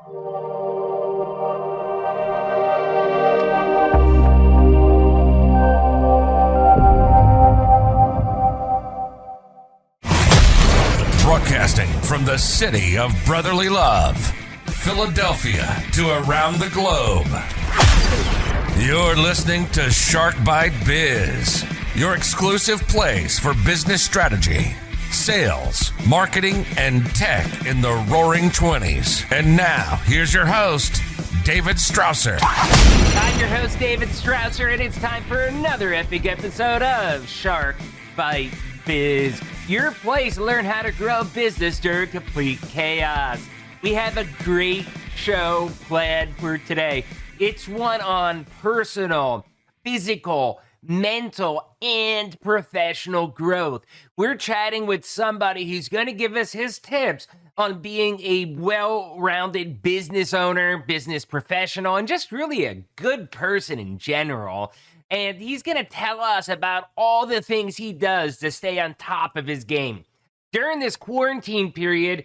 Broadcasting from the city of brotherly love, Philadelphia to around the globe. You're listening to Shark Bite Biz, your exclusive place for business strategy, sales, marketing, and tech in the roaring 20s. And now, here's your host, David Strausser. I'm your host, David Strausser, and it's time for another epic episode of Shark Bite Biz, your place to learn how to grow a business during complete chaos. We have a great show planned for today. It's one on personal, physical, mental, and professional growth. We're chatting with somebody who's going to give us his tips on being a well-rounded business owner, business professional, and just really a good person in general. And he's going to tell us about all the things he does to stay on top of his game. During this quarantine period,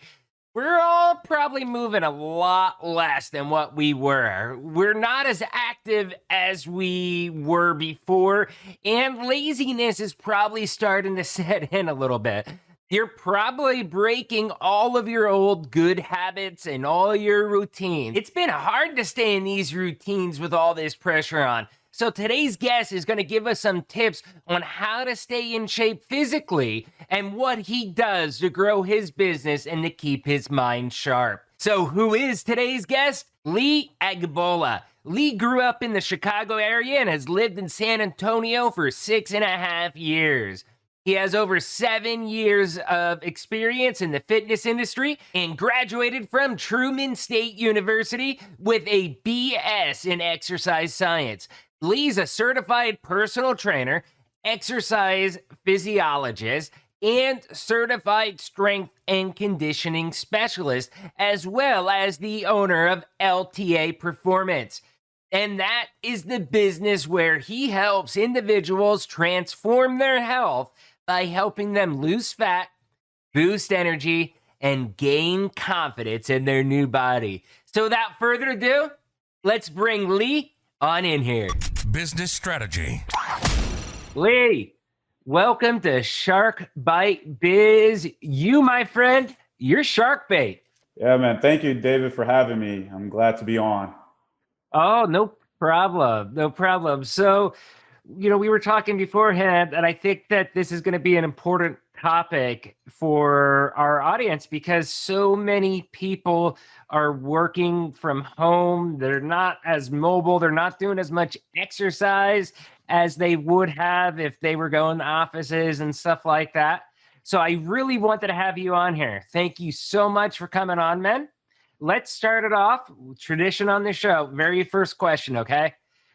we're all probably moving a lot less than what we were. We're not as active as we were before, and laziness is probably starting to set in a little bit. You're probably breaking all of your old good habits and all your routines. It's been hard to stay in these routines with all this pressure on. So today's guest is going to give us some tips on how to stay in shape physically and what he does to grow his business and to keep his mind sharp. So who is today's guest? Lee Agbohlah. Lee grew up in the Chicago area and has lived in San Antonio for 6.5 years. He has over 7 years of experience in the fitness industry and graduated from Truman State University with a BS in exercise science. Lee's a certified personal trainer, exercise physiologist, and certified strength and conditioning specialist, as well as the owner of LTAPerformance. And that is the business where he helps individuals transform their health by helping them lose fat, boost energy, and gain confidence in their new body. So without further ado, let's bring Lee on in here. Business strategy. Lee, welcome to Shark Bite Biz. You, my friend, you're shark bait. Yeah, man. Thank you, David, for having me. I'm glad to be on. Oh, no problem. No problem. So, we were talking beforehand, and I think that this is going to be an important topic for our audience because so many people are working from home. They're not as mobile. They're not doing as much exercise as they would have if they were going to offices and stuff like that. So I really wanted to have you on here. Thank you so much for coming on, man. Let's start it off. Tradition on the show. Very first question, okay?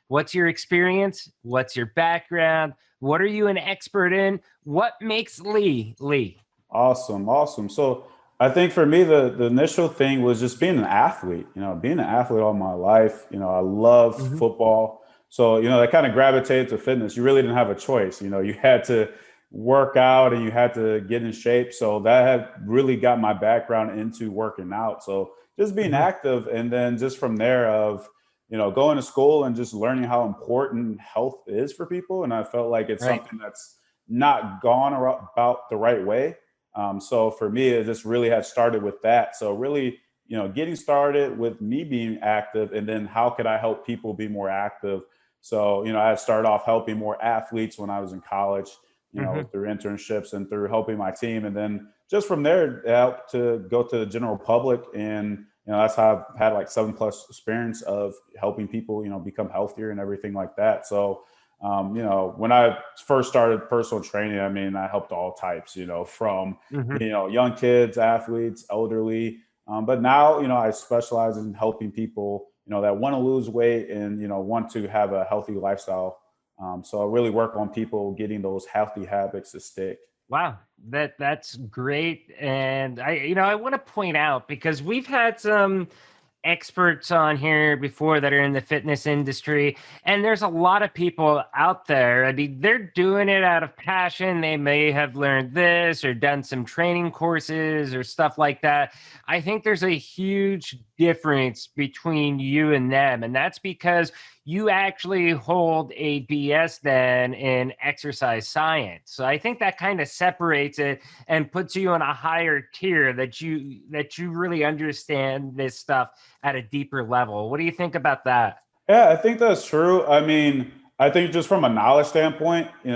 What's your experience? What's your background? What are you an expert in? What makes Lee Lee? Awesome. So I think for me, the initial thing was just being an athlete, being an athlete all my life. I love football. So, that kind of gravitated to fitness. You really didn't have a choice. You had to work out and you had to get in shape. So that had really got my background into working out. So just being active. And then just from there of, going to school and just learning how important health is for people. And I felt like it's something that's not gone about the right way. So for me, it just really had started with that. So really, getting started with me being active and then how could I help people be more active? So, I had started off helping more athletes when I was in college, through internships and through helping my team. And then just from there, it helped to go to the general public. And that's how I've had like 7+ experience of helping people, become healthier and everything like that. So, when I first started personal training, I helped all types, from, young kids, athletes, elderly. But now, I specialize in helping people, that want to lose weight and, want to have a healthy lifestyle. So I really work on people getting those healthy habits to stick. Wow, that's great. And I want to point out because we've had some experts on here before that are in the fitness industry, and there's a lot of people out there. I mean, they're doing it out of passion. They may have learned this or done some training courses or stuff like that. I think there's a huge difference between you and them, and that's because you actually hold a BS then in exercise science. So I think that kind of separates it and puts you on a higher tier, that you really understand this stuff at a deeper level. What do you think about that? Yeah, I think that's true. I mean, I think just from a knowledge standpoint, when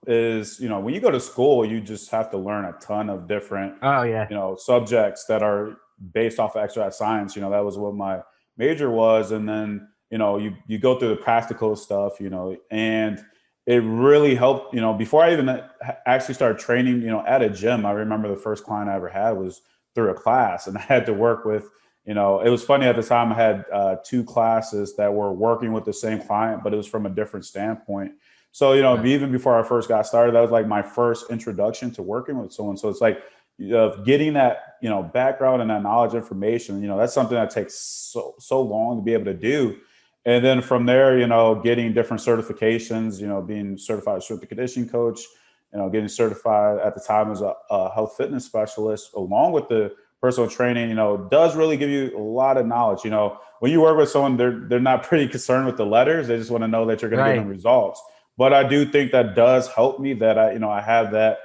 you go to school, you just have to learn a ton of different, Oh yeah. subjects that are based off of exercise science. That was what my major was. And then, you go through the practical stuff, and it really helped, before I even actually started training, at a gym. I remember the first client I ever had was through a class, and I had to work with, it was funny at the time. I had two classes that were working with the same client, but it was from a different standpoint. So, even before I first got started, that was like my first introduction to working with someone. So it's like getting that, background and that knowledge information, that's something that takes so long to be able to do. And then from there, getting different certifications, being certified as strength and conditioning coach, getting certified at the time as a health fitness specialist, along with the personal training, does really give you a lot of knowledge. When you work with someone, they're not pretty concerned with the letters. They just want to know that you're going to get them results. But I do think that does help me, that I have that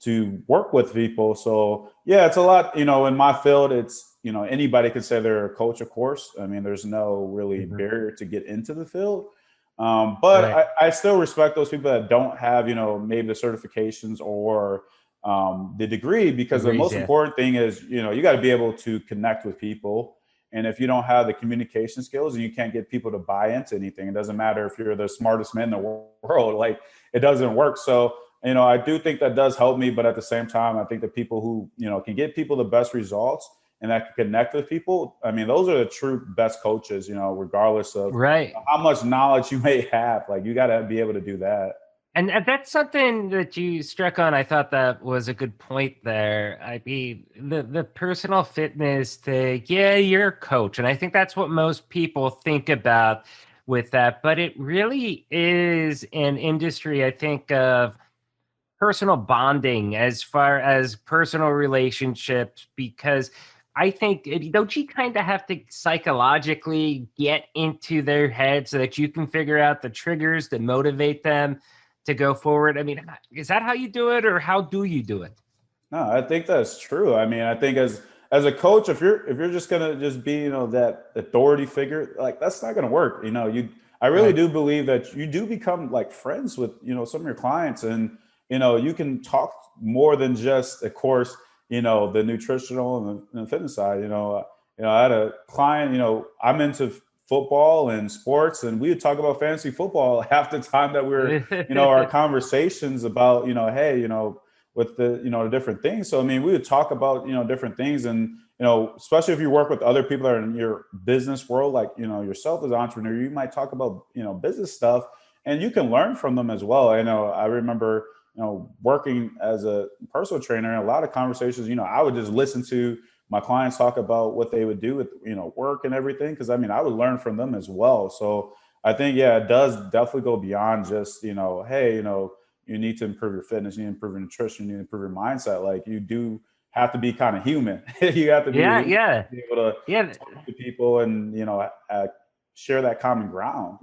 to work with people. So yeah, it's a lot, in my field, it's, anybody can say they're a coach, of course. I mean, there's no really barrier to get into the field. But I still respect those people that don't have, maybe the certifications or the degree, because the most important thing is, you got to be able to connect with people. And if you don't have the communication skills, and you can't get people to buy into anything, it doesn't matter if you're the smartest man in the world, like it doesn't work. So, I do think that does help me, but at the same time, I think the people who, can get people the best results and that can connect with people, I mean, those are the true best coaches, regardless of how much knowledge you may have. Like, you got to be able to do that. And that's something that you struck on. I thought that was a good point there. I mean, the personal fitness thing, yeah, you're a coach. And I think that's what most people think about with that. But it really is an industry, I think, of personal bonding as far as personal relationships, because I think, don't you kind of have to psychologically get into their head so that you can figure out the triggers that motivate them to go forward? I mean, is that how you do it, or how do you do it? No, I think that's true. I mean, I think as a coach, if you're just gonna just be, that authority figure, like, that's not gonna work. I really do believe that you do become like friends with, some of your clients, and you can talk more than just, of course, the nutritional and the fitness side. I had a client, I'm into football and sports, and we would talk about fantasy football half the time that we're, our conversations about, hey, with the different things. So, I mean, we would talk about, different things, and, especially if you work with other people that are in your business world, like, yourself as an entrepreneur, you might talk about, business stuff, and you can learn from them as well. I remember, working as a personal trainer, a lot of conversations, I would just listen to my clients talk about what they would do with, work and everything. Cause I mean, I would learn from them as well. So I think, yeah, it does definitely go beyond just, hey, you need to improve your fitness, you need to improve your nutrition, you need to improve your mindset. Like, you do have to be kind of human. You have to be, be able to talk to people and, share that common ground,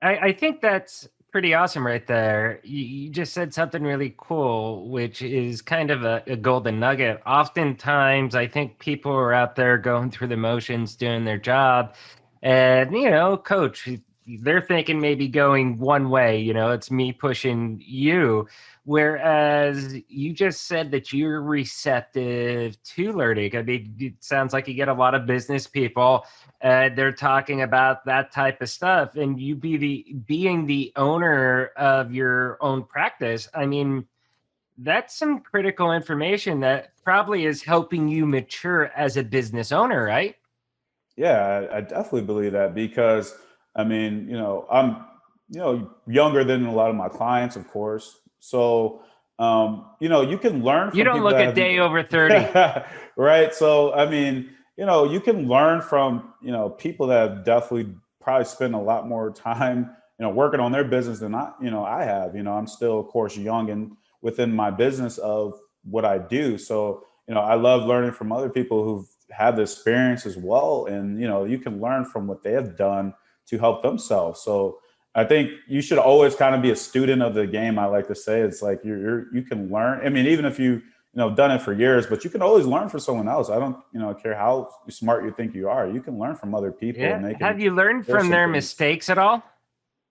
I think that's pretty awesome right there. You just said something really cool, which is kind of a golden nugget. Oftentimes, I think people are out there going through the motions, doing their job, and, coach, they're thinking maybe going one way, it's me pushing you. Whereas you just said that you're receptive to learning. I mean, it sounds like you get a lot of business people. They're talking about that type of stuff, and you being the owner of your own practice. I mean, that's some critical information that probably is helping you mature as a business owner, right? Yeah, I definitely believe that, because I mean, I'm, younger than a lot of my clients, of course. So, you can learn from You don't people look that a day over 30. right. So, I mean, you can learn from, people that have definitely probably spent a lot more time, working on their business than I have. I'm still, of course, young and within my business of what I do. So, I love learning from other people who've had the experience as well. And, you can learn from what they have done to help themselves. So I think you should always kind of be a student of the game. I like to say it's like you can learn. I mean, even if you done it for years, but you can always learn from someone else. I don't, care how smart you think you are. You can learn from other people. Yeah. And they can Have you learned from their mistakes at all?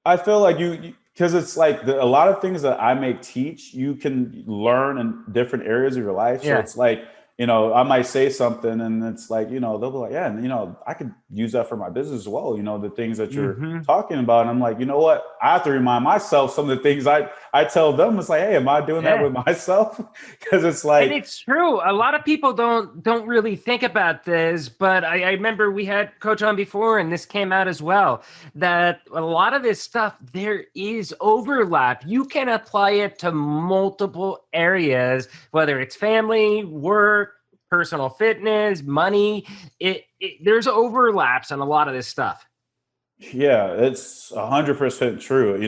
I feel like because it's like a lot of things that I may teach, you can learn in different areas of your life. So it's like, I might say something and it's like, they'll be like, yeah, and I could use that for my business as well. The things that you're talking about. And I'm like, you know what? I have to remind myself some of the things I tell them. It's like, hey, am I doing that with myself? Because it's like, and it's true. A lot of people don't really think about this, but I remember we had Coach on before, and this came out as well, that a lot of this stuff, there is overlap. You can apply it to multiple areas, whether it's family, work, personal fitness, money. There's overlaps on a lot of this stuff. Yeah, it's 100% true.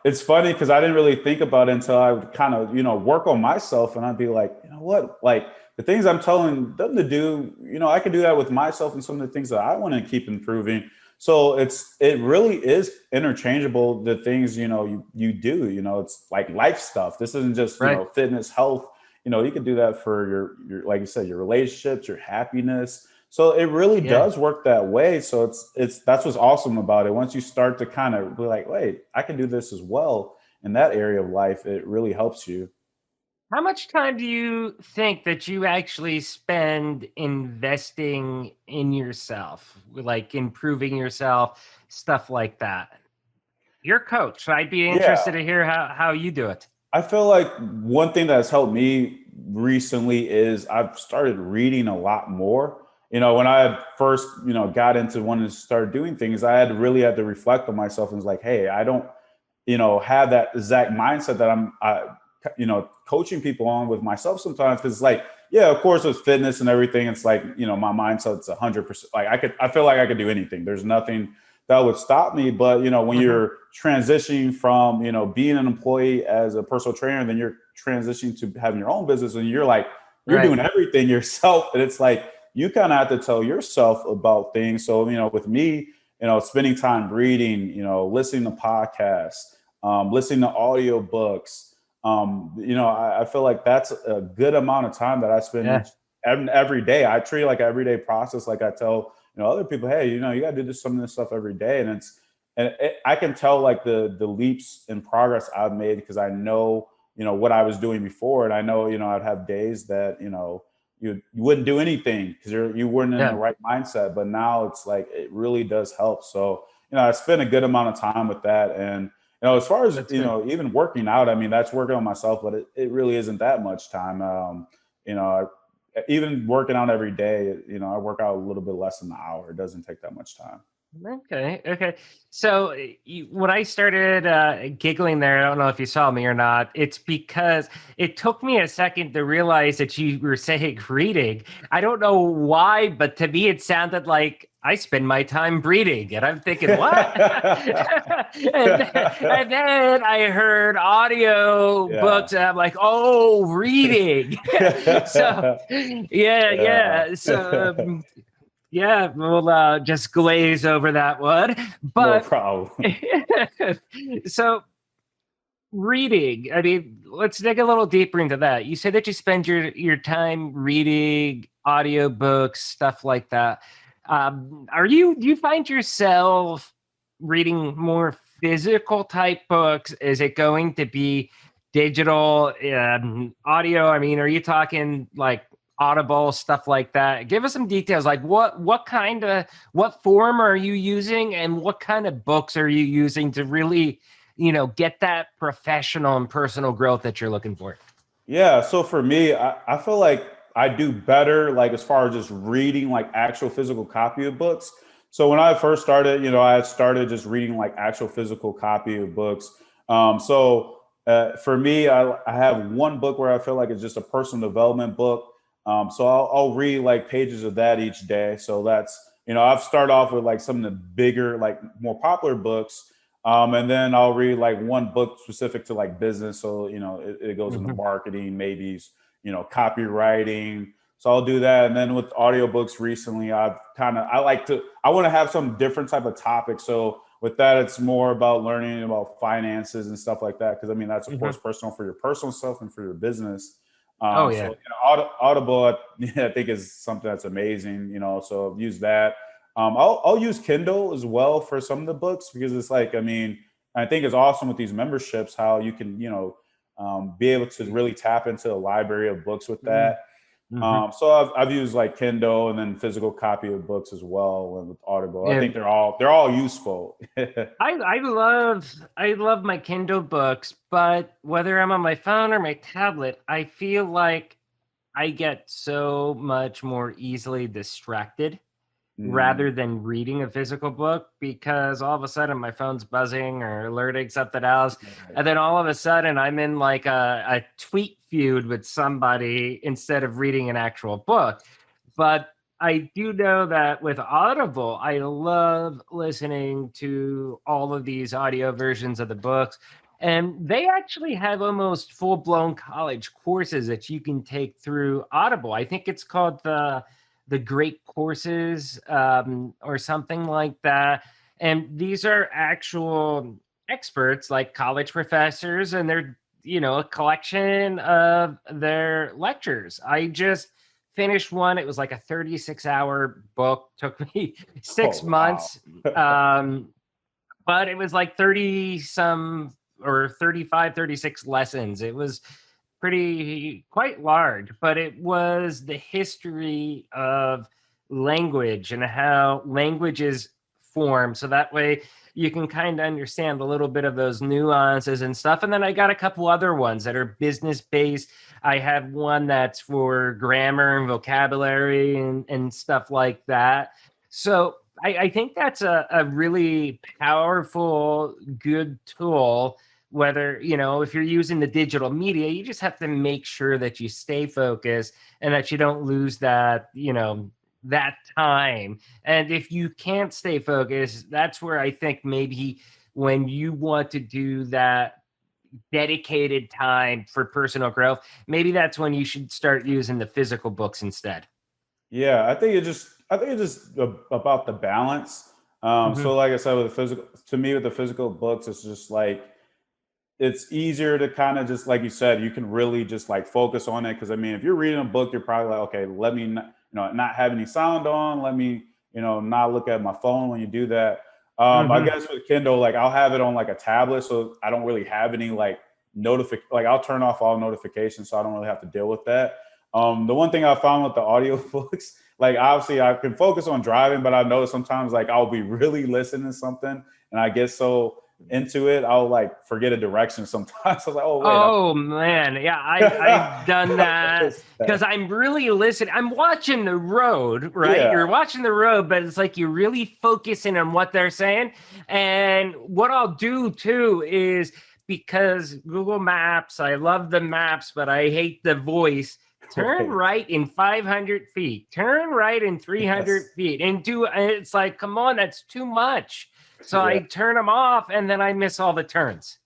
It's funny because I didn't really think about it until I would kind of, work on myself, and I'd be like, you know what, like the things I'm telling them to do, I can do that with myself and some of the things that I want to keep improving. So it really is interchangeable. The things, you do, it's like life stuff. This isn't just, fitness, health. You can do that for your, like you said, your relationships, your happiness. So it really does work that way. So that's what's awesome about it. Once you start to kind of be like, wait, I can do this as well in that area of life, it really helps you. How much time do you think that you actually spend investing in yourself, like improving yourself, stuff like that? You're a coach, so I'd be interested to hear how you do it. I feel like one thing that's helped me recently is I've started reading a lot more. When I first, got into wanting to start doing things, I had to reflect on myself and was like, hey, I don't, have that exact mindset that I'm, coaching people on with myself sometimes. Cause it's like, yeah, of course with fitness and everything, it's like, my mindset's 100%. Like I feel like I could do anything. There's nothing that would stop me. But, when you're transitioning from, being an employee as a personal trainer, then you're transitioning to having your own business and you're like, you're doing everything yourself. And it's like, you kind of have to tell yourself about things. So, with me, spending time reading, listening to podcasts, listening to audiobooks, I feel like that's a good amount of time that I spend every day. I treat it like an everyday process. Like I tell, other people, hey, you got to do some of this stuff every day. And I can tell like the leaps in progress I've made because I know, what I was doing before. And I know, I'd have days that, you wouldn't do anything because you weren't in the right mindset. But now it's like it really does help. So, I spend a good amount of time with that. And, as far as, even working out, I mean, that's working on myself, but it really isn't that much time. Even working out every day, I work out a little bit less than an hour. It doesn't take that much time. Okay. So when I started giggling there, I don't know if you saw me or not. It's because it took me a second to realize that you were saying reading. I don't know why, but to me it sounded like I spend my time breeding, and I'm thinking, what? and then I heard audio books, and I'm like, oh, reading. So, yeah. So. We'll just glaze over that one. But no problem. So reading, I mean, let's dig a little deeper into that. You said that you spend your time reading audiobooks, stuff like that. Do you find yourself reading more physical type books? Is it going to be digital, audio? I mean, are you talking like Audible, stuff like that? Give us some details. Like what form are you using, and what kind of books are you using to really, get that professional and personal growth that you're looking for? Yeah. So for me, I feel like I do better, like as far as just reading like actual physical copy of books. So when I first started, I started just reading like actual physical copy of books. For me, I have one book where I feel like it's just a personal development book. So I'll read like pages of that each day. So that's, I've started off with like some of the bigger, like more popular books. And then I'll read like one book specific to like business. So, it goes into Mhm. marketing, maybe, copywriting. So I'll do that. And then with audiobooks recently, I want to have some different type of topic. So with that, it's more about learning about finances and stuff like that. Cause I mean, that's of course Mhm. personal for your personal stuff and for your business. Oh So yeah. Audible, I think is something that's amazing. So I've used that. I'll use Kindle as well for some of the books because it's like, I mean, I think it's awesome with these memberships how you can, be able to really tap into a library of books with that. Mm-hmm. So I've used like Kindle and then physical copy of books as well, and with Audible. I Yeah. think they're all useful. I love my Kindle books, but whether I'm on my phone or my tablet, I feel like I get so much more easily distracted Mm, rather than reading a physical book because all of a sudden my phone's buzzing or alerting something else. right. And then all of a sudden I'm in like a tweet feud with somebody instead of reading an actual book. But I do know that with Audible, I love listening to all of these audio versions of the books. And they actually have almost full blown college courses that you can take through Audible. I think it's called the Great Courses or something like that. And these are actual experts like college professors, and they're a collection of their lectures. I just finished one. It was like a 36-hour book. Took me six Oh wow. months. But it was like 30 some or 35, 36 lessons. It was quite large, but it was the history of language and how languages form. So that way you can kind of understand a little bit of those nuances and stuff. And then I got a couple other ones that are business based. I have one that's for grammar and vocabulary and stuff like that. So I think that's a really powerful, good tool. Whether, if you're using the digital media, you just have to make sure that you stay focused and that you don't lose that time. And if you can't stay focused, that's where I think maybe when you want to do that dedicated time for personal growth, maybe that's when you should start using the physical books instead. Yeah, I think it's just about the balance. Hmm. So like I said, with the physical books, it's just like it's easier to kind of just like you said, you can really just like focus on it. Because I mean, if you're reading a book, you're probably like, okay, let me not have any sound on. Let me not look at my phone when you do that. I Hmm. guess with Kindle, like I'll have it on like a tablet, so I don't really have any like like I'll turn off all notifications, so I don't really have to deal with that. The one thing I found with the audiobooks, like obviously I can focus on driving, but I know sometimes like I'll be really listening to something and I get so into it, I'll like forget a direction sometimes. I was like, oh wait, Oh man, yeah, I've done I that missed because that. I'm really listening. I'm watching the road, right? Yeah, You're watching the road, but it's like you're really focusing on what they're saying. And what I'll do too is because Google Maps, I love the maps, but I hate the voice. Turn right. right in 500 feet, turn right in Yes. 300 feet, and it's like, come on, that's too much. So Yeah. I turn them off and then I miss all the turns.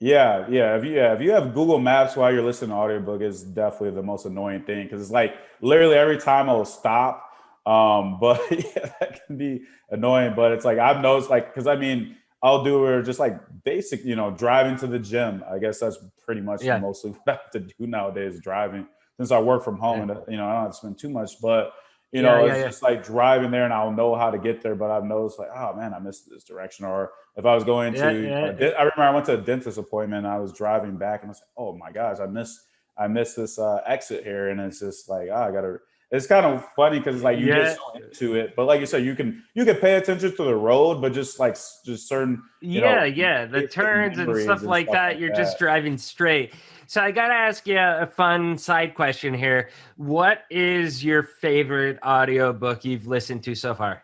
If you have Google Maps while you're listening to audiobook, it's definitely the most annoying thing because it's like literally every time I'll stop. But yeah, that can be annoying. But it's like I've noticed, like, because I mean, I'll do it just like basic, driving to the gym. I guess that's pretty much Yeah. mostly what I have to do nowadays, driving. Since I work from home Yeah. and I don't have to spend too much, but Yeah, yeah, it's yeah. just like driving there and I'll know how to get there. But I've noticed like, oh man, I missed this direction, or if I was going Yeah, to, yeah. I remember I went to a dentist appointment. And I was driving back, and I was like, "Oh my gosh, I missed this exit here." And it's just like, I gotta. It's kind of funny because it's like you get Yeah, so into it, but like you said, you can pay attention to the road, but just like just certain yeah. The basic turns and memories stuff and like stuff that, like you're just that. driving straight. So I gotta ask you a fun side question here. What is your favorite audiobook you've listened to so far?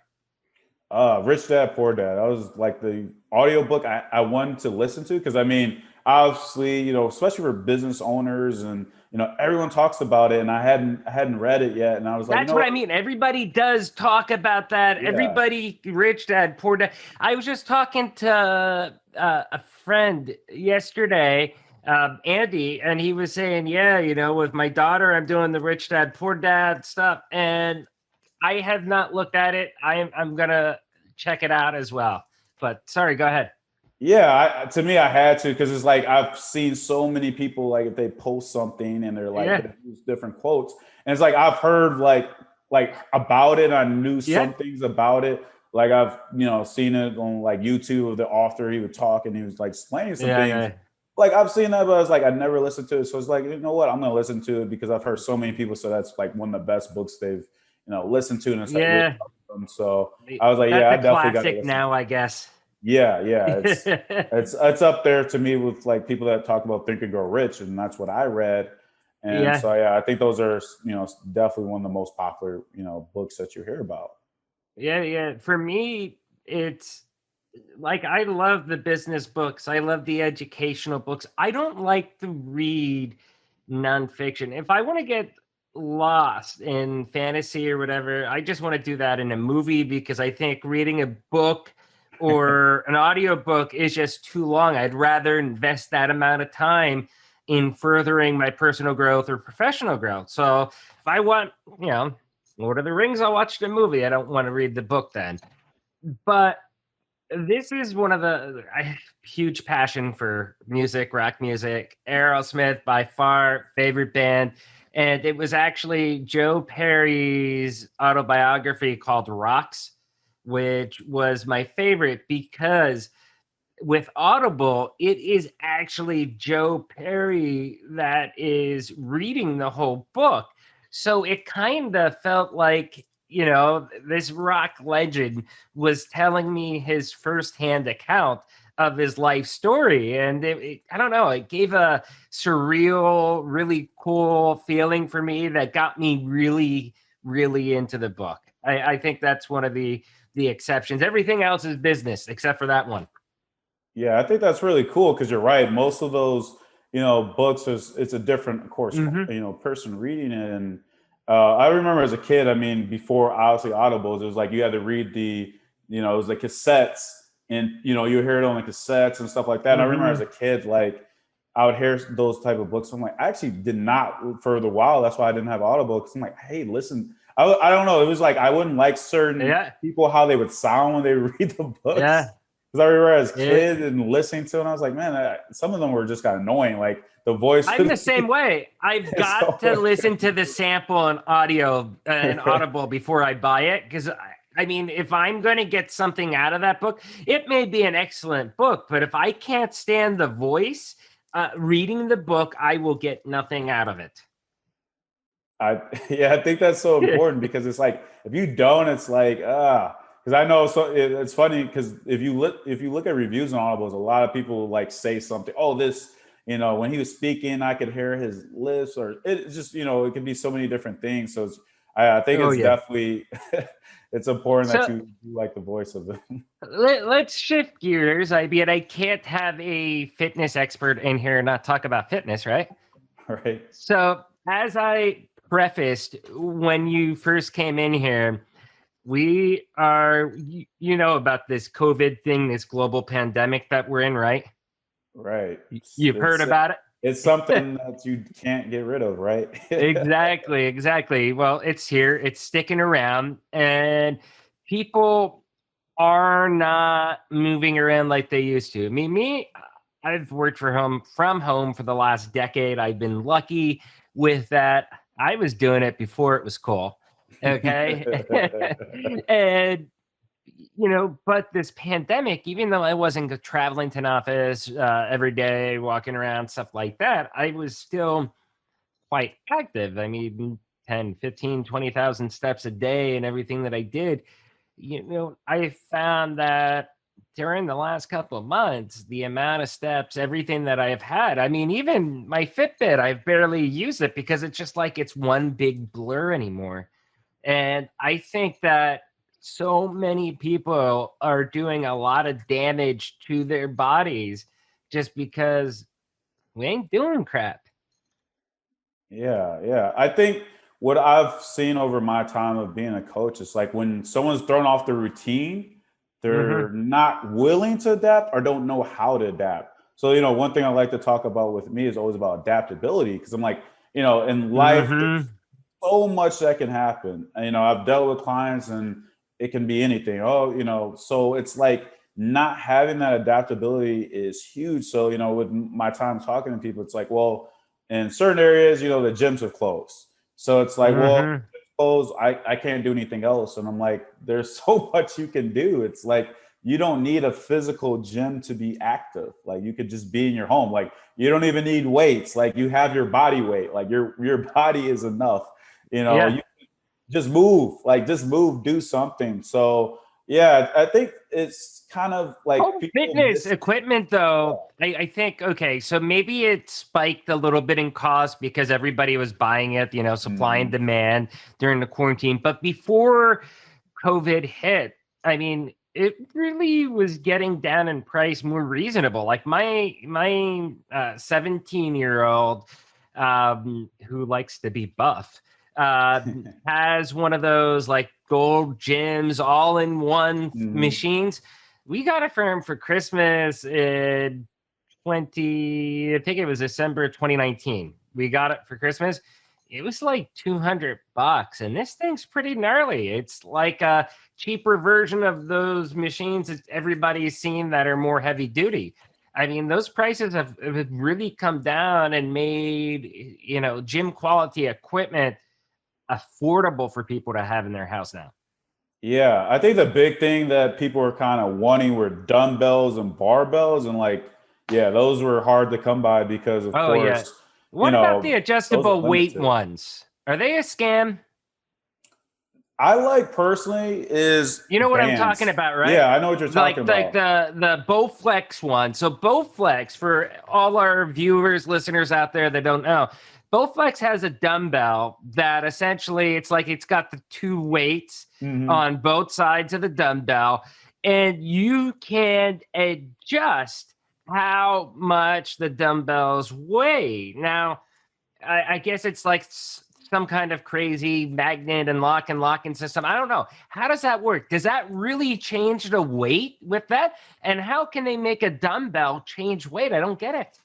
Rich Dad Poor Dad. That was like the audiobook I wanted to listen to because I mean, obviously, especially for business owners and everyone talks about it, and I hadn't read it yet, and I was like, That's what I mean. Everybody does talk about that. Yeah. Everybody, rich dad, poor dad. I was just talking to a friend yesterday, Andy, and he was saying, yeah, with my daughter, I'm doing the rich dad, poor dad stuff, and I have not looked at it. I'm gonna check it out as well. But sorry, go ahead. Yeah, to me, I had to, because it's like I've seen so many people, like if they post something and they're like they use different quotes, and it's like I've heard like about it. I knew some things about it. Like I've seen it on like YouTube of the author. He would talk and he was like explaining some things. Yeah. Like I've seen that, but I was like I never listened to it. So it's like, you know what, I'm gonna listen to it because I've heard so many people. So that's like one of the best books they've listened to, and it's like really them. So I was like, that's I definitely got classic now, I guess. Yeah, it's up there to me with like people that talk about Think and Grow Rich, and that's what I read. And so I think those are definitely one of the most popular books that you hear about. Yeah. For me, it's like I love the business books. I love the educational books. I don't like to read nonfiction. If I want to get lost in fantasy or whatever, I just want to do that in a movie, because I think reading a book or an audiobook is just too long. I'd rather invest that amount of time in furthering my personal growth or professional growth. So if I want, Lord of the Rings, I'll watch the movie. I don't want to read the book then. But this is one of I have huge passion for music, rock music. Aerosmith, by far favorite band. And it was actually Joe Perry's autobiography called Rocks, which was my favorite, because with Audible, it is actually Joe Perry that is reading the whole book. So it kind of felt like, this rock legend was telling me his firsthand account of his life story. And I don't know, it gave a surreal, really cool feeling for me that got me really, really into the book. I think that's one of the exceptions. Everything else is business except for that one. Yeah, I think that's really cool, because you're right. Most of those, books it's a different, of course, person reading it. And I remember as a kid, I mean, before obviously Audibles, it was like you had to read it was the cassettes, and you hear it on the cassettes and stuff like that. And I remember as a kid, like I would hear those type of books. I'm like, I actually did not for the while. That's why I didn't have Audible, because I'm like, hey, listen. I don't know. It was like I wouldn't like certain people how they would sound when they read the books. Yeah. Because I remember as a kid and listening to it, and I was like, man, some of them were just kind of annoying. Like the voice. I'm the same way. I've got to listen to the sample and audio and Audible before I buy it, because I mean, if I'm going to get something out of that book, it may be an excellent book, but if I can't stand the voice reading the book, I will get nothing out of it. I think that's so important, because it's like if you don't, it's like because I know, so it's funny, because if you look at reviews on Audibles, a lot of people like say something. Oh, this, when he was speaking, I could hear his lips, or it's just it can be so many different things. So I think it's definitely it's important that you like the voice of it. Let's shift gears. I can't have a fitness expert in here and not talk about fitness, right? Right. So as I prefaced when you first came in here, we are, about this COVID thing, this global pandemic that we're in, right? Right. You've heard about it? It's something that you can't get rid of, right? Exactly. Well, it's here, it's sticking around, and people are not moving around like they used to. Me, I've worked from home for the last decade. I've been lucky with that. I was doing it before it was cool. Okay. And, but this pandemic, even though I wasn't traveling to an office every day, walking around, stuff like that, I was still quite active. I mean, 10, 15, 20,000 steps a day and everything that I did. I found that during the last couple of months, the amount of steps, everything that I've had, I mean, even my Fitbit, I've barely used it, because it's just like it's one big blur anymore. And I think that so many people are doing a lot of damage to their bodies just because we ain't doing crap. Yeah. I think what I've seen over my time of being a coach is like when someone's thrown off the routine, they're Mm-hmm. not willing to adapt or don't know how to adapt. So, one thing I like to talk about with me is always about adaptability because I'm like, in life, Mm-hmm. so much that can happen. And, I've dealt with clients and it can be anything. Oh, so it's like not having that adaptability is huge. So, with my time talking to people, it's like, well, in certain areas, the gyms have closed. So it's like, well, Mm-hmm. closed, I can't do anything else. And I'm like, there's so much you can do. It's like you don't need a physical gym to be active. Like you could just be in your home. Like you don't even need weights. Like you have your body weight. Like your body is enough. Yeah. You just move, do something. So yeah, I think it's kind of like Home people fitness miss. equipment, though, I think, okay, so maybe it spiked a little bit in cost because everybody was buying it, supply and Mhm. demand during the quarantine. But before COVID hit, I mean, it really was getting down in price more reasonable. Like my 17-year-old who likes to be buff uh, has one of those like gold gyms all in one Mhm. machines. We got it for him for Christmas in I think it was December 2019. We got it for Christmas. It was like $200, and this thing's pretty gnarly. It's like a cheaper version of those machines that everybody's seen that are more heavy duty. I mean, those prices have really come down and made, gym quality equipment affordable for people to have in their house now. Yeah, I think the big thing that people were kind of wanting were dumbbells and barbells, and like, yeah, those were hard to come by because, of Oh yeah. course, What about the those are adjustable weight limited. ones? Are they a scam? I like personally is You know what I'm talking bands. about, right? Yeah, I know what you're talking Like about. the Bowflex one. So Bowflex, for all our viewers, listeners out there that don't know, Bowflex has a dumbbell that essentially it's like it's got the two weights Hmm. on both sides of the dumbbell, and you can adjust how much the dumbbells weigh. Now, I guess it's like some kind of crazy magnet and locking system. I don't know. How does that work? Does that really change the weight with that? And how can they make a dumbbell change weight? I don't get it.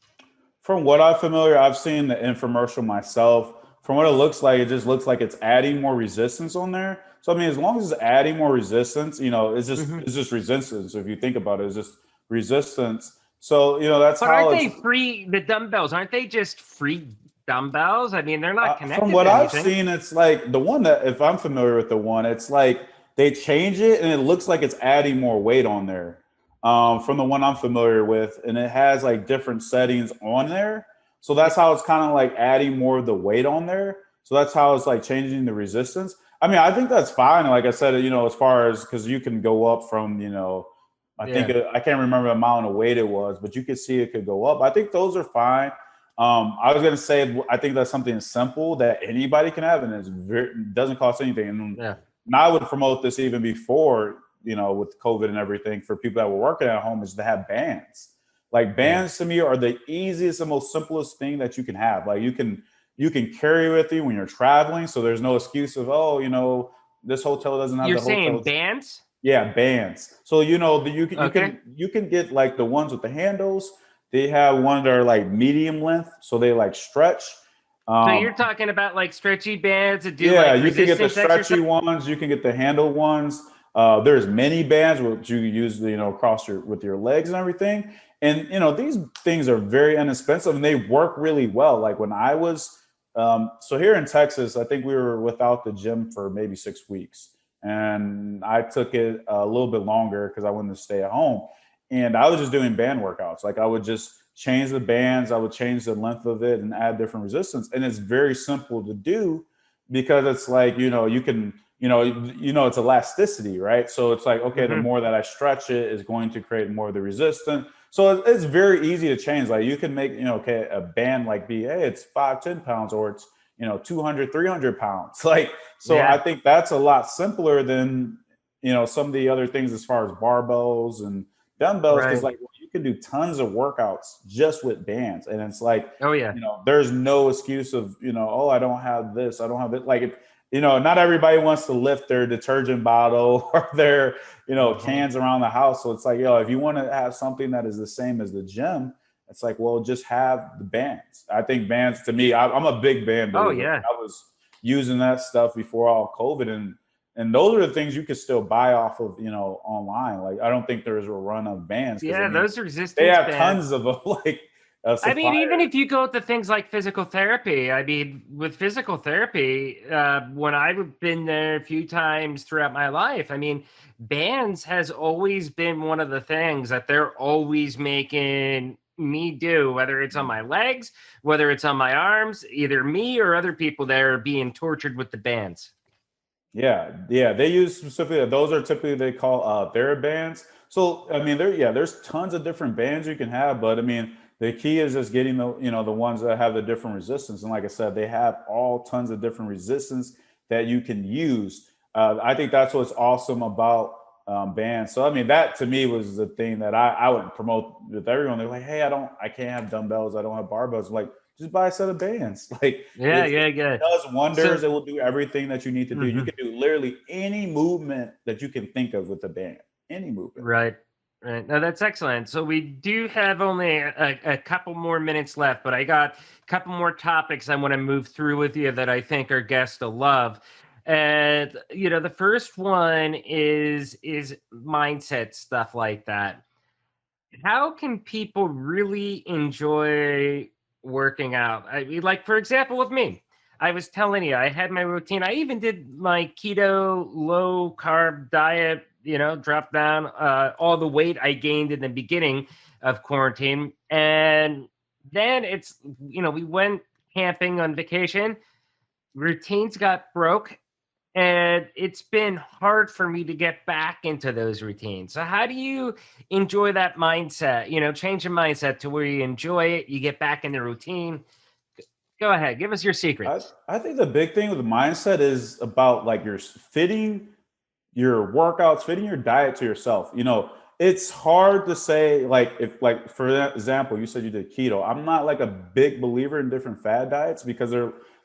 From what I'm familiar, I've seen the infomercial myself. From what it looks like, it just looks like it's adding more resistance on there. So I mean, as long as it's adding more resistance, it's just Mhm. it's just resistance. If you think about it, it's just resistance. So that's But aren't how they it's. free? The dumbbells, aren't they just free dumbbells? I mean, they're not From connected what to I've anything. seen, it's like the one that, if I'm familiar with the one, it's like they change it and it looks like it's adding more weight on there. From the one I'm familiar with, and it has like different settings on there. So Yeah. that's how it's kind of like adding more of the weight on there. So that's how it's like changing the resistance. I mean, I think that's fine. Like I said, as far as because you can go up from, I think Yeah. I can't remember the amount of weight it was, but you could see it could go up. I think those are fine. I was gonna say I think that's something simple that anybody can have, and doesn't cost anything. And I would promote this even before with COVID and everything for people that were working at home is to have bands. Like Yeah. bands to me are the easiest and most simplest thing that you can have. Like you can carry with you when you're traveling, so there's no excuse of this hotel doesn't have You're the saying hotel. bands? Yeah, bands. So you can you Okay. can you can get like the ones with the handles. They have one that are like medium length, so they like stretch. So Um, you're talking about like stretchy bands that do yeah, like you can get the resistance stretchy exercise? ones. You can get the handle ones. There's many bands which you use, across with your legs and everything. And these things are very inexpensive and they work really well. Like when I was, so here in Texas, I think we were without the gym for maybe 6 weeks, and I took it a little bit longer because I wanted to stay at home. And I was just doing band workouts. Like I would just change the bands, I would change the length of it and add different resistance. And it's very simple to do because it's like, you can, it's elasticity, right? So it's like, okay, the Hmm. more that I stretch it is going to create more of the resistance. So it's very easy to change. Like you can make, okay, a band like be, hey, it's 5-10 pounds, or it's, 200, 300 pounds. Like, so I Yeah. think that's a lot simpler than, some of the other things as far as barbells and dumbbells. Cause Right. like you can do tons of workouts just with bands. And it's like, Oh yeah. there's no excuse of, oh, I don't have this, I don't have it. Like, not everybody wants to lift their detergent bottle or their, cans around the house. So it's like, if you want to have something that is the same as the gym, it's like, well, just have the bands. I think bands, to me, I'm a big band believer. Oh yeah. I was using that stuff before all COVID, and those are the things you could still buy off of, online. Like, I don't think there's a run of bands. Yeah, those are resistance They have bands. Tons of them. Like, I mean, even if you go to things like physical therapy, I mean, with physical therapy, when I've been there a few times throughout my life, I mean, bands has always been one of the things that they're always making me do, whether it's on my legs, whether it's on my arms, either me or other people there are being tortured with the bands. Yeah. They use specifically, those are typically, they call TheraBands. So, I mean, there's tons of different bands you can have, but I mean, the key is just getting the ones that have the different resistance. And like I said, they have all tons of different resistance that you can use. I think that's what's awesome about bands. So, I mean, that to me was the thing that I would promote with everyone. They're like, hey, I can't have dumbbells. I don't have barbells. I'm like, just buy a set of bands. Like, it does wonders. It will do everything that you need to do. You can do literally any movement that you can think of with a band, any movement. Right. No, that's excellent. So we do have only a couple more minutes left, but I got a couple more topics I want to move through with you that I think our guests will love. And the first one is mindset stuff like that. How can people really enjoy working out? I mean, like, for example, with me, I was telling you, I had my routine. I even did my keto low carb diet, dropped down all the weight I gained in the beginning of quarantine. And then we went camping on vacation, routines got broke, and it's been hard for me to get back into those routines. So how do you enjoy that mindset, change your mindset to where you enjoy it, you get back in the routine? Go ahead, give us your secrets. I think the big thing with the mindset is about like you're fitting your workouts, fitting your diet to yourself. It's hard to say, like, if, like, for example, you said you did keto. I'm not like a big believer in different fad diets because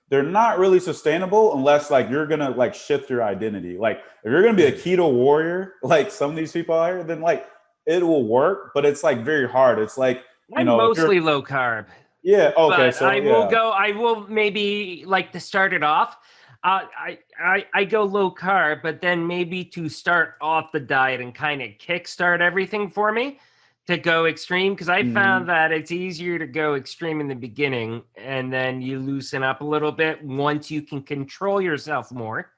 they're not really sustainable unless like you're gonna like shift your identity. Like, if you're gonna be a keto warrior, like some of these people out here, then like it will work, but it's like very hard. It's like, I'm mostly low carb. Yeah. Okay. So I will maybe, like, to start it off. I go low carb, but then maybe to start off the diet and kind of kickstart everything for me to go extreme, because I found that it's easier to go extreme in the beginning and then you loosen up a little bit once you can control yourself more.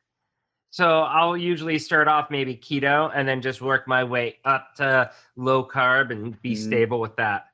So I'll usually start off maybe keto and then just work my way up to low carb and be stable with that.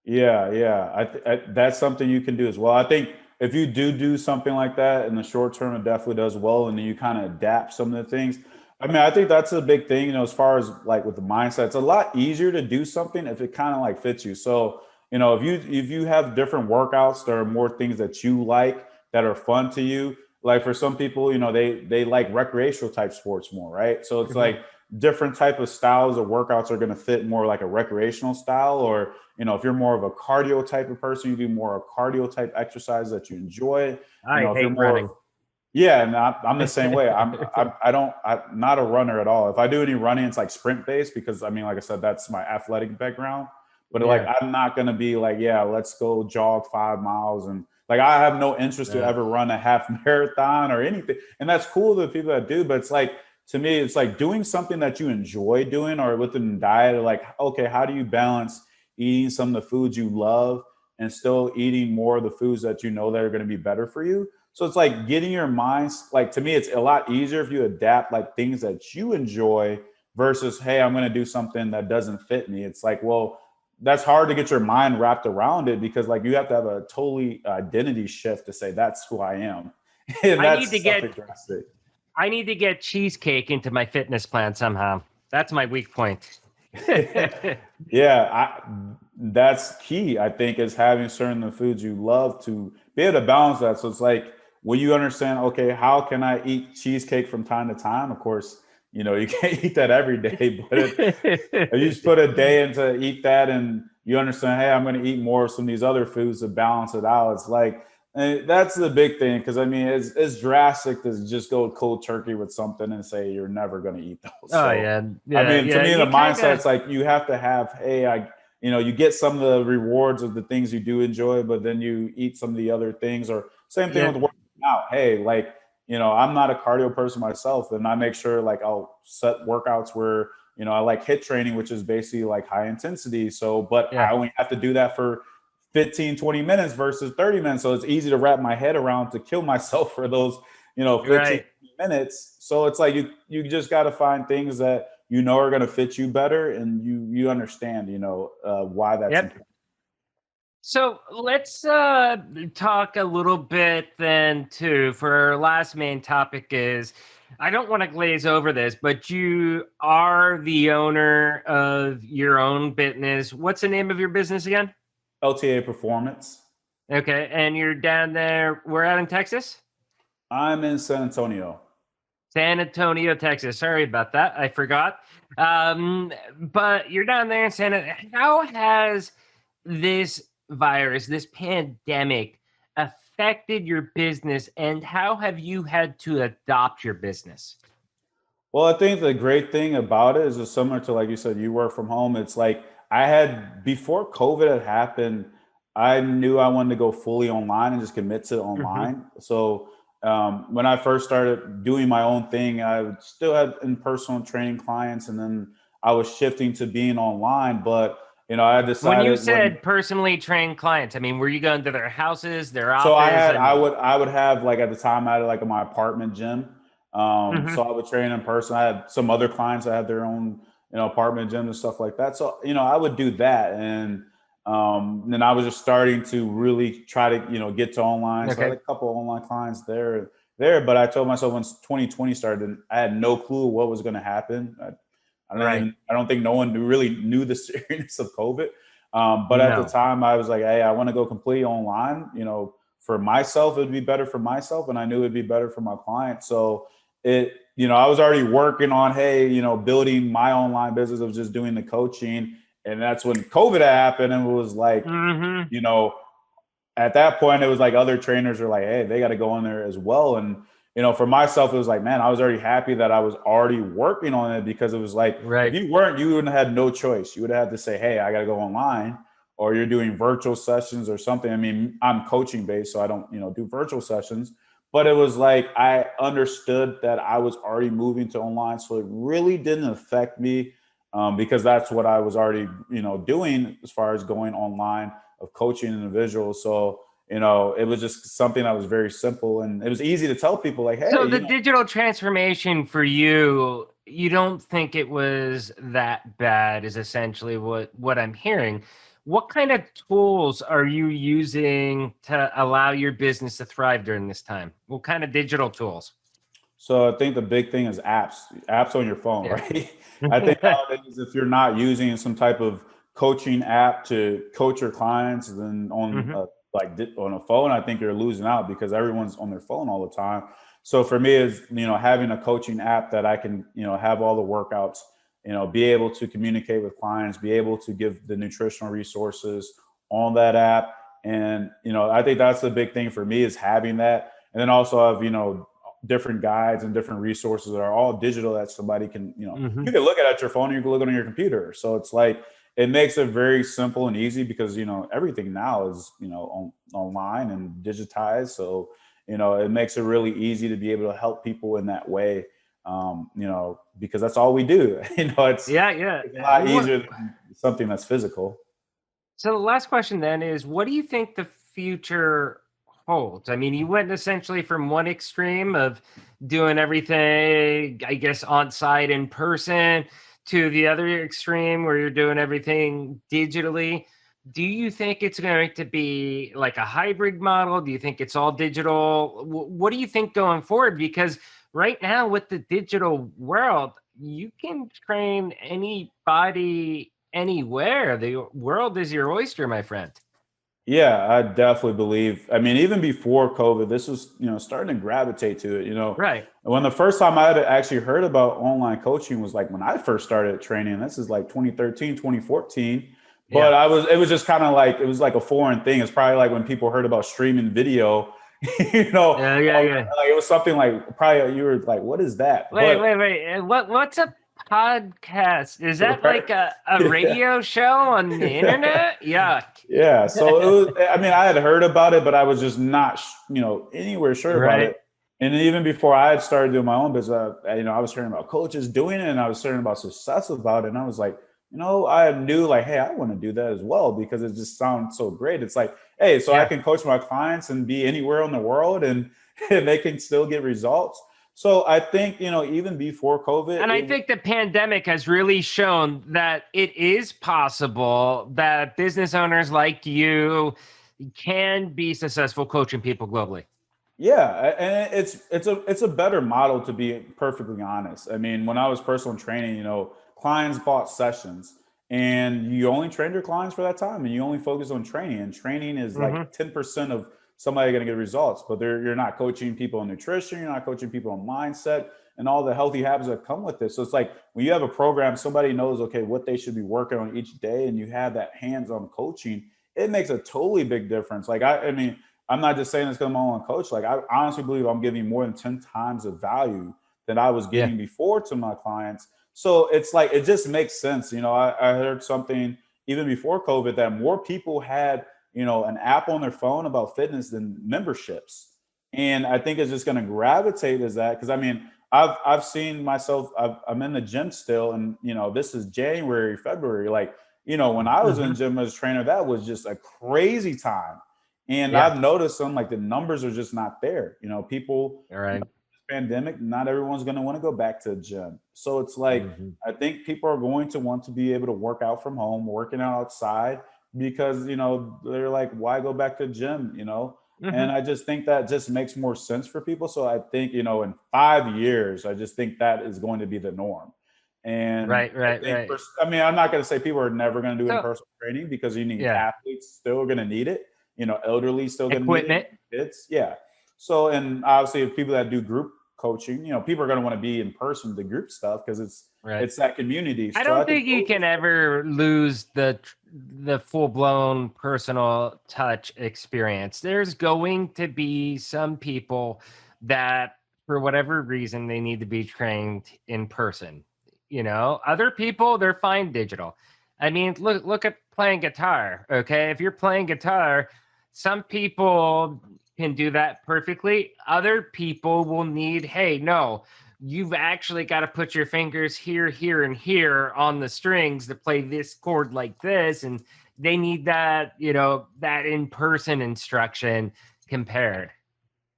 Yeah. That's something you can do as well. I think if you do something like that in the short term, it definitely does well. And then you kind of adapt some of the things. I mean, I think that's a big thing, as far as like with the mindset, it's a lot easier to do something if it kind of like fits you. So, if you have different workouts, there are more things that you like that are fun to you. Like for some people, they like recreational type sports more, right? So it's like different type of styles of workouts are going to fit more like a recreational style, or if you're more of a cardio type of person, you do more of cardio type exercise that you enjoy. I hate running. Yeah, and I'm the same way. I'm not a runner at all. If I do any running, it's like sprint based because I mean, like I said, that's my athletic background. But like, I'm not gonna be like, let's go jog 5 miles, and like I have no interest to ever run a half marathon or anything. And that's cool to the people that do, but it's like, to me, it's like doing something that you enjoy doing, or within the diet, like, okay, how do you balance eating some of the foods you love and still eating more of the foods that that are going to be better for you? So it's like getting your minds, like, to me, it's a lot easier if you adapt like things that you enjoy versus, hey, I'm going to do something that doesn't fit me. It's like, well, that's hard to get your mind wrapped around it because like you have to have a totally identity shift to say that's who I am. And that's drastic. I need to get cheesecake into my fitness plan somehow. That's my weak point. That's key, I think, is having certain foods you love to be able to balance that. So it's like, when you understand, okay, how can I eat cheesecake from time to time? Of course, you can't eat that every day, but if you just put a day into eat that and you understand, hey, I'm going to eat more of some of these other foods to balance it out. It's like, that's the big thing. Cause I mean, it's drastic to just go cold turkey with something and say you're never going to eat those. Oh So, yeah, I yeah, mean, to yeah. me, the You kind of mindset's like you have to have, hey, you get some of the rewards of the things you do enjoy, but then you eat some of the other things, or same thing yeah, with working out. Hey, like, I'm not a cardio person myself, and I make sure like I'll set workouts where, I like hit training, which is basically like high intensity. So, but yeah. I only have to do that for 15, 20 minutes versus 30 minutes. So it's easy to wrap my head around to kill myself for those, 15 Right. minutes. So it's like you just got to find things that are going to fit you better, and you understand, why that's Yep. important. So let's talk a little bit then too. For our last main topic is, I don't want to glaze over this, but you are the owner of your own business. What's the name of your business again? LTAPerformance. Okay, and you're down there. We're out in Texas, I'm in San Antonio. San Antonio, Texas. Sorry about that, I forgot. But you're down there in San. How has this virus, this pandemic, affected your business, and how have you had to adopt your business? Well, I think the great thing about it is it's similar to, like you said, you work from home. It's like I had, before COVID had happened, I knew I wanted to go fully online and just commit to Hmm. online. So when I first started doing my own thing, I still had in personal training clients, and then I was shifting to being online. But I When you decided when said personally trained clients, I mean, were you going to their houses, their So I office? had, I mean, I would have, like, at the time I had like my apartment gym. hmm. So I would train in person. I had some other clients that had their own, apartment gym and stuff like that. So, I would do that. And then I was just starting to really try to, get to online. So I had Okay, a couple of online clients but I told myself once 2020 started, I had no clue what was going to happen. right. I don't think no one really knew the seriousness of COVID. But at the No, time I was like, hey, I want to go completely online, for myself. It would be better for myself, and I knew it'd be better for my clients. So I was already working on, hey, building my online business of just doing the coaching. And that's when COVID happened, and it was like, hmm, you know, at that point, it was like other trainers are like, hey, they got to go in there as well. And, for myself, it was like, man, I was already happy that I was already working on it, because it was like, if right. you weren't, you wouldn't have had no choice. You would have had to say, hey, I got to go online, or you're doing virtual sessions or something. I mean, I'm coaching based, so I don't, do virtual sessions. But it was like, I understood that I was already moving to online. So it really didn't affect me, because that's what I was already, doing as far as going online of coaching individuals. So, it was just something that was very simple, and it was easy to tell people like, hey, So the digital transformation for you, you don't think it was that bad, is essentially what I'm hearing. What kind of tools are you using to allow your business to thrive during this time? What kind of digital tools? So I think the big thing is apps on your phone, Yeah. right? I think nowadays, if you're not using some type of coaching app to coach your clients, then on Hmm. on a phone, I think you're losing out, because everyone's on their phone all the time. So for me, is having a coaching app that I can have all the workouts, be able to communicate with clients, be able to give the nutritional resources on that app. And I think that's the big thing for me, is having that. And then also have different guides and different resources that are all digital, that somebody can, Hmm. you can look at your phone, or you can look at it on your computer. So it's like, it makes it very simple and easy, because, everything now is, online and digitized. So, it makes it really easy to be able to help people in that way. Because that's all we do. Yeah, yeah. It's a lot What? easier than something that's physical. So the last question then is, what do you think the future holds? I mean, you went essentially from one extreme of doing everything, I guess, on site in person, to the other extreme where you're doing everything digitally. Do you think it's going to be like a hybrid model? Do you think it's all digital? What do you think going forward? Because right now, with the digital world, you can train anybody anywhere. The world is your oyster, my friend. Yeah, I definitely believe. I mean, even before COVID, this was, starting to gravitate to it. Right. When the first time I had actually heard about online coaching was like when I first started training. This is like 2013, 2014. But Yeah. it was just kind of like, it was like a foreign thing. It's probably like when people heard about streaming video, Yeah. Yeah. Yeah. like it was something like probably you were like, what is that? Wait, But wait, wait. What's a podcast? Is that right. like a Yeah. radio show on the internet? Yuck. Yeah. So it was, I mean, I had heard about it, but I was just not, anywhere sure about Right. it. And even before I had started doing my own business, I was hearing about coaches doing it and I was hearing about success about it. And I was like, I knew like, hey, I want to do that as well because it just sounds so great. It's like, hey, so I Yeah. can coach my clients and be anywhere in the world and, and they can still get results. So I think, even before COVID, And I think the pandemic has really shown that it is possible that business owners like you can be successful coaching people globally. yeah, and it's a better model to be perfectly honest. I mean, when I was personal training, clients bought sessions and you only trained your clients for that time and you only focus on training. And training is Hmm. like 10% of somebody going to get results, but you're not coaching people on nutrition, you're not coaching people on mindset and all the healthy habits that come with it. So it's like when you have a program, somebody knows okay what they should be working on each day, and you have that hands-on coaching, it makes a totally big difference. Like I mean, I'm not just saying this because I'm on coach. Like I honestly believe I'm giving more than 10 times the value that I was Yeah. giving before to my clients. So it's like it just makes sense. I heard something even before COVID that more people had, an app on their phone about fitness than memberships. And I think it's just going to gravitate as that. Cause I mean, I've seen myself, I'm in the gym still. And, this is January, February. Like, when I was in the Hmm. gym as a trainer, that was just a crazy time. And Yeah. I've noticed some like the numbers are just not there. People, All right. pandemic, not everyone's going to want to go back to the gym. So it's like, Hmm. I think people are going to want to be able to work out from home, working out outside because, they're like, why go back to the gym, And Hmm. I just think that just makes more sense for people. So I think, in 5 years, I just think that is going to be the norm. And Right. I Right. think, Right. I mean, I'm not going to say people are never going to do in So, person training because you need yeah. athletes still going to need it, elderly still going to need it, Equipment. kids. Yeah. So, and obviously, if people that do group coaching, people are going to want to be in person, the group stuff, because Right. it's that community. I So I don't think think you those can ever lose the full blown personal touch experience. There's going to be some people that, for whatever reason, they need to be trained in person. Other people they're fine digital. I mean, look at playing guitar. Okay, if you're playing guitar, some people can do that perfectly. Other people will need, hey, no, you've actually got to put your fingers here, here, and here on the strings to play this chord like this. And they need that, that in-person instruction compared.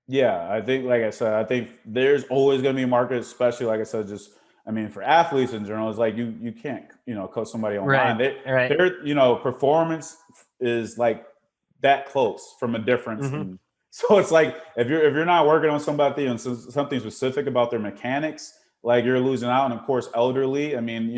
Yeah, I think, like I said, I think there's always going to be a market, especially like I said, just I mean, for athletes in general, it's like you can't coach somebody online. Right. Right. Their performance is like that close from a difference, Hmm. and so it's like if you're not working on somebody and something specific about their mechanics, like you're losing out. And of course, elderly. I mean,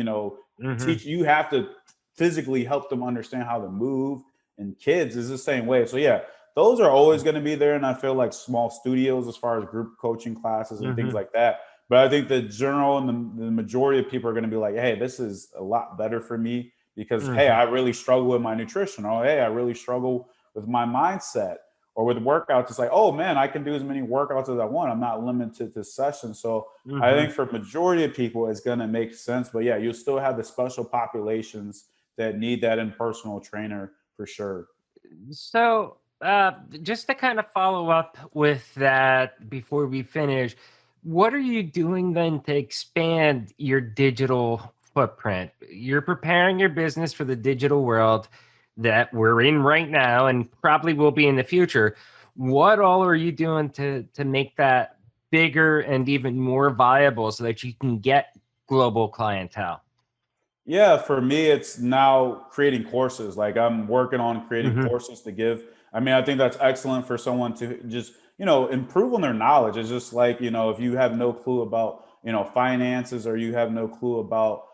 Hmm. teach you have to physically help them understand how to move, and kids is the same way. So yeah, those are always going to be there. And I feel like small studios as far as group coaching classes and things Hmm. like that. But I think the general and the majority of people are going to be like, hey, this is a lot better for me because, hey, Hmm. I really struggle with my nutrition. Or, hey, I really struggle with my mindset or with workouts. It's like, oh, man, I can do as many workouts as I want. I'm not limited to sessions. So I Hmm. think for majority of people, it's going to make sense. But yeah, you'll still have the special populations that need that in-personal trainer for sure. So, just to kind of follow up with that before we finish, what are you doing then to expand your digital footprint? You're preparing your business for the digital world that we're in right now and probably will be in the future. What all are you doing to make that bigger and even more viable so that you can get global clientele? Yeah, for me, it's now creating courses. Like I'm working on creating Hmm. courses to give. I mean, I think that's excellent for someone to just, improve on their knowledge. It's just like, if you have no clue about, finances or you have no clue about,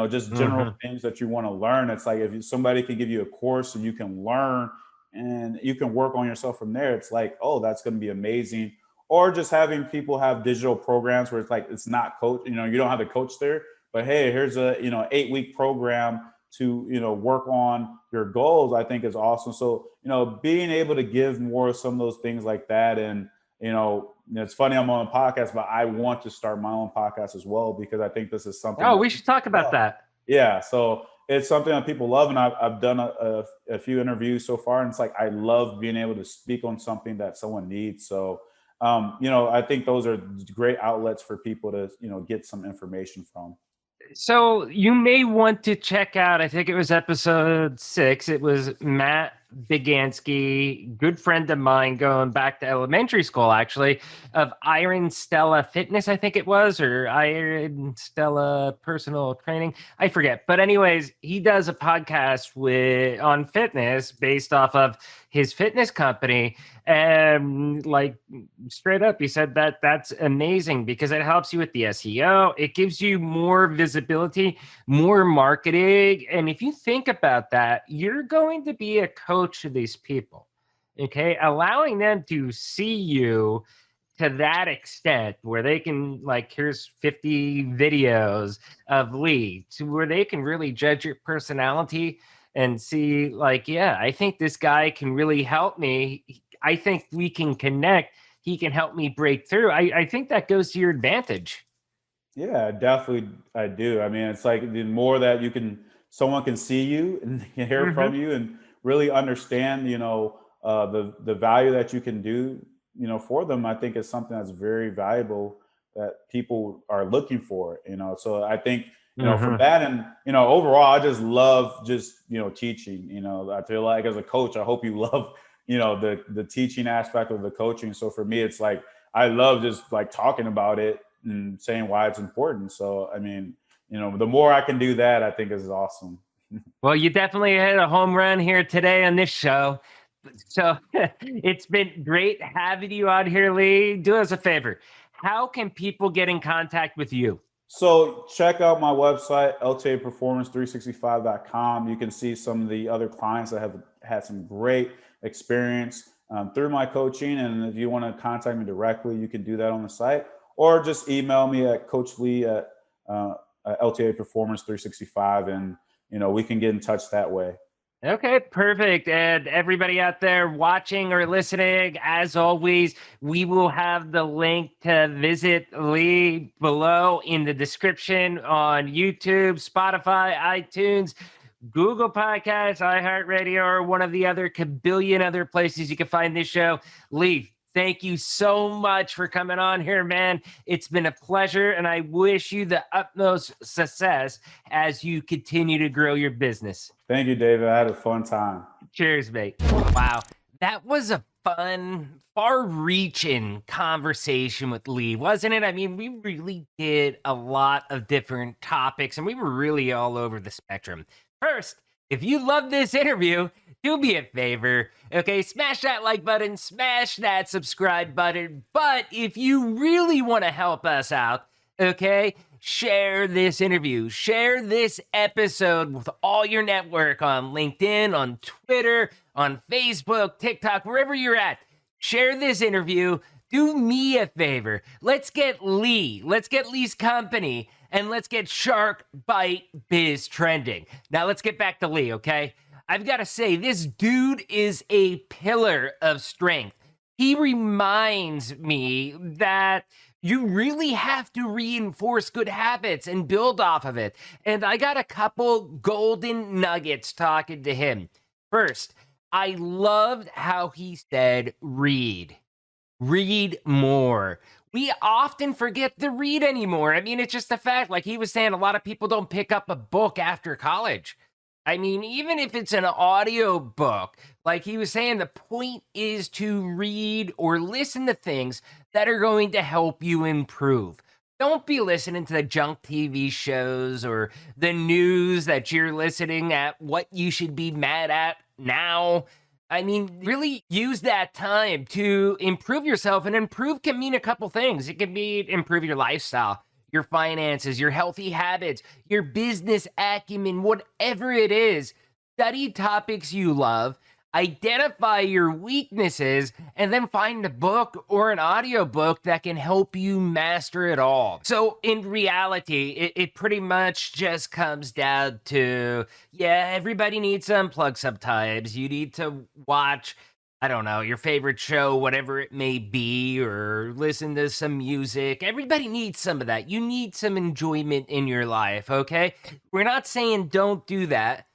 just general Hmm. things that you want to learn. It's like if somebody can give you a course and you can learn and you can work on yourself from there. It's like, oh, that's going to be amazing. Or just having people have digital programs where it's like, it's not coach, you don't have the coach there, but hey, here's a, 8-week program to, work on your goals, I think is awesome. So, being able to give more of some of those things like that. And, it's funny, I'm on a podcast, but I want to start my own podcast as well, because I think this is something. Oh, we should talk about that. Yeah. So it's something that people love. And I've done a few interviews so far. And it's like, I love being able to speak on something that someone needs. So, I think those are great outlets for people to, get some information from. So you may want to check out, I think it was episode 6. It was Matt Bigansky, good friend of mine going back to elementary school, actually, of Iron Stella Fitness, I think it was, or Iron Stella Personal Training. I forget. But anyways, he does a podcast on fitness based off of his fitness company. And like straight up, he said that's amazing because it helps you with the SEO. It gives you more visibility, more marketing. And if you think about that, you're going to be a coach to these people, okay? Allowing them to see you to that extent where they can, like, here's 50 videos of Lee, to where they can really judge your personality and see, like, yeah, I think this guy can really help me. I think we can connect. He can help me break through. I think that goes to your advantage. Yeah, definitely. I do. I mean, it's like the more that someone can see you and hear from you and really understand, the value that you can do, for them, I think is something that's very valuable that people are looking for, So I think, from that, and, overall, I just love teaching, I feel like as a coach, I hope you love, the teaching aspect of the coaching. So for me, it's like, I love just like talking about it and saying why it's important. So, I mean, the more I can do that, I think is awesome. Well, you definitely hit a home run here today on this show. So it's been great having you out here, Lee. Do us a favor. How can people get in contact with you? So check out my website, LTAPerformance365.com. You can see some of the other clients that have had some great experience through my coaching. And if you want to contact me directly, you can do that on the site, or just email me at Coach Lee at LTAPerformance365, and we can get in touch that way. Okay, perfect. And everybody out there watching or listening, as always, we will have the link to visit Lee below in the description on YouTube, Spotify, iTunes, Google Podcasts, iHeartRadio, or one of the other kabillion other places you can find this show. Lee, thank you so much for coming on here, man. It's been a pleasure, and I wish you the utmost success as you continue to grow your business. Thank you, David. I had a fun time. Cheers, mate. Wow. That was a fun, far-reaching conversation with Lee, wasn't it? I mean, we really did a lot of different topics, and we were really all over the spectrum. First, if you love this interview, do me a favor, okay? Smash that like button, smash that subscribe button. But if you really want to help us out, okay, share this interview, share this episode with all your network on LinkedIn, on Twitter, on Facebook, TikTok, wherever you're at. Share this interview. Do me a favor. Let's get Lee's company, and let's get Shark Bite Biz trending. Now let's get back to Lee, okay? I've got to say, this dude is a pillar of strength. He reminds me that you really have to reinforce good habits and build off of it. And I got a couple golden nuggets talking to him. First, I loved how he said, read more. We often forget to read anymore. I mean, it's just a fact. Like he was saying, a lot of people don't pick up a book after college. I mean, even if it's an audio book, like he was saying, the point is to read or listen to things that are going to help you improve. Don't be listening to the junk TV shows or the news that you're listening at what you should be mad at now. I mean, really use that time to improve yourself, and improve can mean a couple things. It can be improve your lifestyle, your finances, your healthy habits, your business acumen, whatever it is. Study topics you love. identify your weaknesses, and then find a book or an audiobook that can help you master it all. So in reality, it pretty much just comes down to, yeah, everybody needs to unplug sometimes. You need to watch, I don't know, your favorite show, whatever it may be, or listen to some music. Everybody needs some of that. You need some enjoyment in your life, okay? We're not saying don't do that.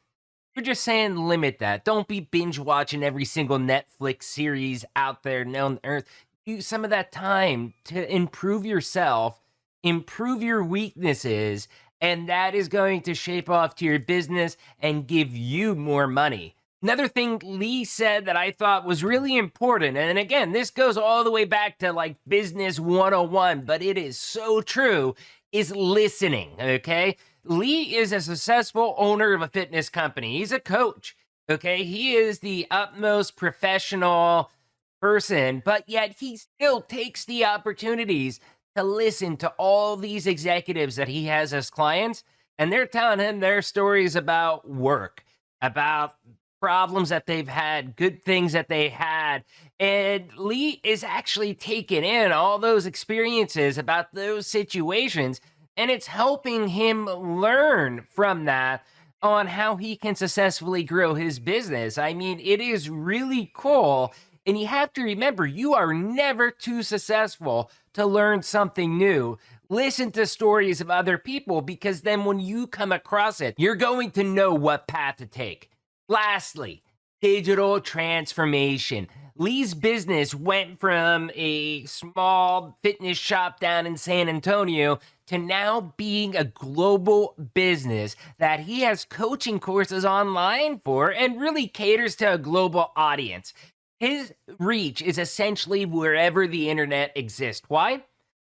We're just saying limit that. Don't be binge watching every single Netflix series out there on earth. Use some of that time to improve yourself, improve your weaknesses, and that is going to shape off to your business and give you more money. Another thing Lee said that I thought was really important, and again, this goes all the way back to like business 101, but it is so true, is listening, okay? Lee is a successful owner of a fitness company. He's a coach, okay? He is the utmost professional person, but yet he still takes the opportunities to listen to all these executives that he has as clients, and they're telling him their stories about work, about problems that they've had, good things that they had. And Lee is actually taking in all those experiences about those situations, and it's helping him learn from that on how he can successfully grow his business. I mean, it is really cool. And you have to remember, you are never too successful to learn something new. Listen to stories of other people, because then when you come across it, you're going to know what path to take. Lastly, digital transformation. Lee's business went from a small fitness shop down in San Antonio to now being a global business that he has coaching courses online for and really caters to a global audience. His reach is essentially wherever the internet exists. Why?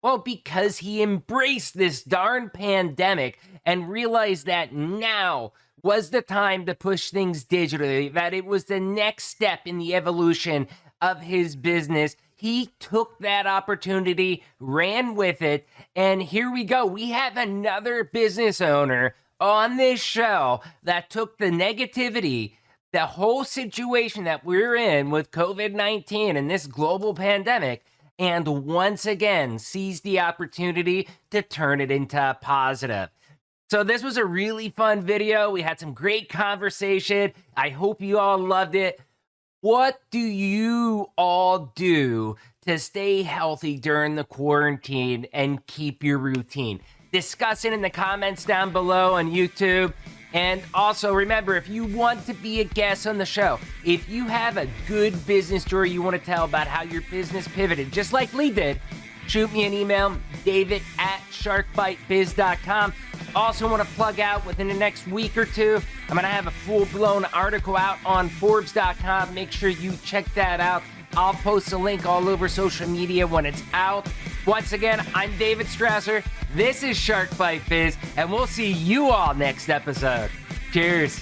Well, because he embraced this darn pandemic and realized that now was the time to push things digitally, that it was the next step in the evolution of his business. He took that opportunity, ran with it, and here we go. We have another business owner on this show that took the negativity, the whole situation that we're in with COVID-19 and this global pandemic, and once again seized the opportunity to turn it into a positive. So this was a really fun video. We had some great conversation. I hope you all loved it. What do you all do to stay healthy during the quarantine and keep your routine? Discuss it in the comments down below on YouTube. And also remember, if you want to be a guest on the show, if you have a good business story you want to tell about how your business pivoted, just like Lee did, shoot me an email, david@sharkbitebiz.com. Also want to plug out within the next week or two, I'm going to have a full-blown article out on Forbes.com. Make sure you check that out. I'll post a link all over social media when it's out. Once again, I'm David Strausser. This is Shark Bite Biz, and we'll see you all next episode. Cheers.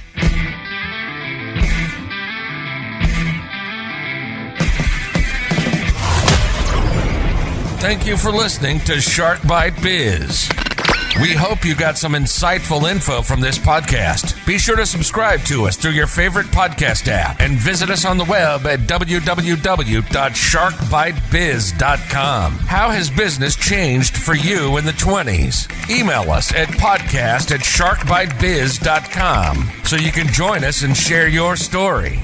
Thank you for listening to Shark Bite Biz. We hope you got some insightful info from this podcast. Be sure to subscribe to us through your favorite podcast app and visit us on the web at www.sharkbitebiz.com. How has business changed for you in the 20s? Email us at podcast@sharkbitebiz.com so you can join us and share your story.